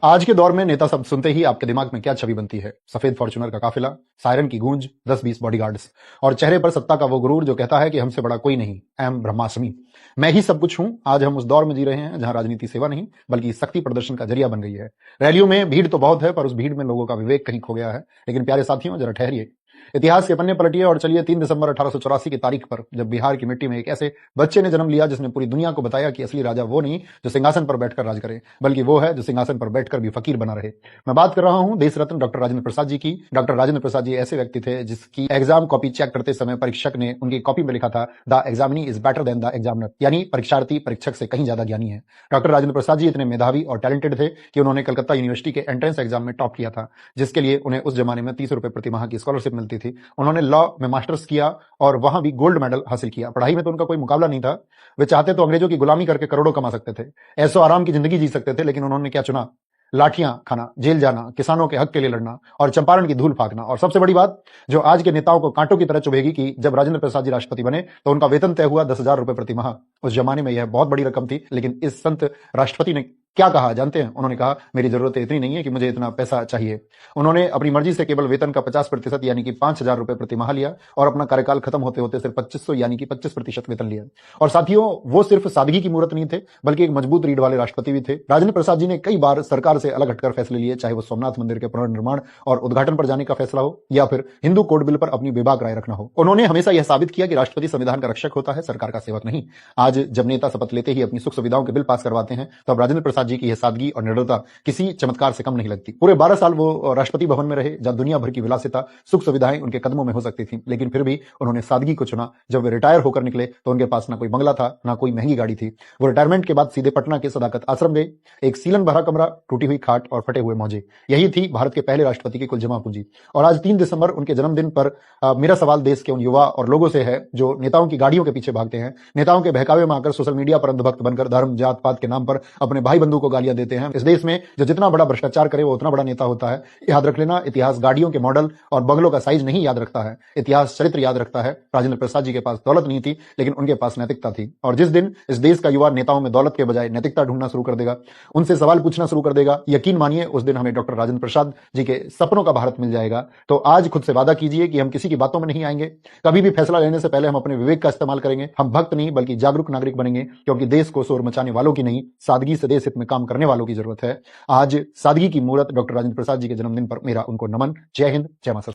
आज के दौर में नेता शब्द सुनते ही आपके दिमाग में क्या छवि बनती है? सफेद फॉर्च्यूनर का काफिला, सायरन की गूंज, 10-20 बॉडीगार्ड्स और चेहरे पर सत्ता का वो गुरूर जो कहता है कि हमसे बड़ा कोई नहीं, एम ब्रह्मास्मि। मैं ही सब कुछ हूं। आज हम उस दौर में जी रहे हैं जहां राजनीति सेवा नहीं बल्कि शक्ति प्रदर्शन का जरिया बन गई है। रैलियों में भीड़ तो बहुत है, पर उस भीड़ में लोगों का विवेक कहीं खो गया है। लेकिन प्यारे साथियों, जरा ठहरिए, इतिहास के पन्ने पलटिए और चलिए 3 दिसंबर 1884 की तारीख पर, जब बिहार की मिट्टी में एक ऐसे बच्चे ने जन्म लिया जिसने पूरी दुनिया को बताया कि असली राजा वो नहीं जो सिंहासन पर बैठकर राज करे, बल्कि वो है जो सिंहासन पर बैठकर भी फकीर बना रहे। मैं बात कर रहा हूं देश रत्न डॉक्टर राजेंद्र प्रसाद जी की। डॉक्टर राजेंद्र प्रसाद जी ऐसे व्यक्ति थे जिसकी एग्जाम कॉपी चेक करते समय परीक्षक ने उनकी कॉपी में लिखा था, the examinee is better than the examiner, यानी परीक्षार्थी परीक्षक से कहीं ज्यादा ज्ञानी है। डॉक्टर राजेंद्र प्रसाद जी इतने मेधावी और टैलेंटेड थे कि उन्होंने कलकत्ता यूनिवर्सिटी के एंट्रेंस एग्जाम में टॉप किया था, जिसके लिए उन्हें उस जमाने में 30 रुपए प्रति माह की स्कॉलरशिप मिलती थी। उन्होंने लॉ में मास्टर्स किया और वहां भी गोल्ड मेडल हासिल किया। पढ़ाई में तो उनका कोई मुकाबला नहीं था। वे चाहते तो अंग्रेजों की गुलामी करके करोड़ों कमा सकते थे, ऐसो आराम की जिंदगी जी सकते थे, लेकिन उन्होंने क्या चुना? लाठियां खाना, जेल जाना, किसानों के हक के लिए लड़ना और चंपारण की धूल फाकना। और सबसे बड़ी बात जो आज के नेताओं को कांटों की तरह चुभेगी कि जब राजेंद्र प्रसाद जी राष्ट्रपति बने तो उनका वेतन तय हुआ 10,000 रुपए प्रति माह। उस जमाने में यह बहुत बड़ी रकम थी, लेकिन इस संत राष्ट्रपति ने क्या कहा जानते हैं? उन्होंने कहा, मेरी जरूरत इतनी नहीं है कि मुझे इतना पैसा चाहिए। उन्होंने अपनी मर्जी से केवल वेतन का 50% यानी कि 5,000 रुपए प्रति माह लिया और अपना कार्यकाल खत्म होते होते सिर्फ 2500 यानी कि 25% वेतन लिया। और साथियों, वो सिर्फ सादगी की मूर्त नहीं थे बल्कि एक मजबूत रीढ़ वाले राष्ट्रपति भी थे। राजेंद्र प्रसाद जी ने कई बार सरकार से अलग हटकर फैसले लिए, चाहे वो सोमनाथ मंदिर के पुनर्निर्माण और उद्घाटन पर जाने का फैसला हो या फिर हिंदू कोड बिल पर अपनी बेबाक राय रखना हो। उन्होंने हमेशा यह साबित किया कि राष्ट्रपति संविधान का रक्षक होता है, सरकार का सेवक नहीं। आज जब नेता शपथ लेते ही अपनी सुख सुविधाओं के बिल पास करवाते हैं, तब राजेंद्र प्रसाद जी की यह सादगी और निडरता किसी चमत्कार से कम नहीं लगती। पूरे 12 साल वो राष्ट्रपति भवन में रहे, जहां दुनिया भर की विलासिता, सुख सुविधाएं उनके कदमों में हो सकती थी, लेकिन फिर भी उन्होंने सादगी को चुना। जब वे रिटायर होकर निकले तो उनके पास ना कोई बंगला था, ना कोई महंगी गाड़ी थी। वो रिटायरमेंट के बाद सीधे पटना के सदाकत आश्रम गए। एक सीलन भरा कमरा, टूटी हुई खाट और फटे हुए मौजे, यही थी भारत के पहले राष्ट्रपति की कुल जमा पूंजी। और आज 3 दिसंबर उनके जन्मदिन पर मेरा सवाल देश के उन युवा और लोगों से है जो नेताओं की गाड़ियों के पीछे भागते हैं, नेताओं के बहकावे में आकर सोशल मीडिया पर अंधभक्त बनकर धर्म जात पात के नाम पर अपने भाई बंधु को गालियां देते हैं। इस देश में जो जितना बड़ा भ्रष्टाचार करे वो उतना बड़ा नेता होता है। याद रख लेना, इतिहास गाड़ियों के मॉडल और बंगलों का साइज नहीं याद रखता है, इतिहास चरित्र याद रखता है। राजेंद्र प्रसाद जी के पास दौलत नहीं थी, लेकिन उनके पास नैतिकता थी। और जिस दिन इस देश का युवा नेताओं में दौलत के बजाय नैतिकता ढूंढना शुरू कर देगा, उनसे सवाल पूछना शुरू कर देगा, यकीन मानिए उस दिन हमें डॉक्टर राजेंद्र प्रसाद जी के सपनों का भारत मिल जाएगा। तो आज खुद से वादा कीजिए कि हम किसी की बातों में नहीं आएंगे। कभी भी फैसला लेने से पहले हम अपने विवेक का इस्तेमाल करेंगे। हम भक्त नहीं बल्कि जागरूक नागरिक बनेंगे, क्योंकि देश को शोर मचाने वालों की नहीं, सादगी से देश हित में काम करने वालों की जरूरत है। आज सादगी की मूर्त डॉक्टर राजेंद्र प्रसाद जी के जन्मदिन पर मेरा उनको नमन। जय हिंद, जय माता।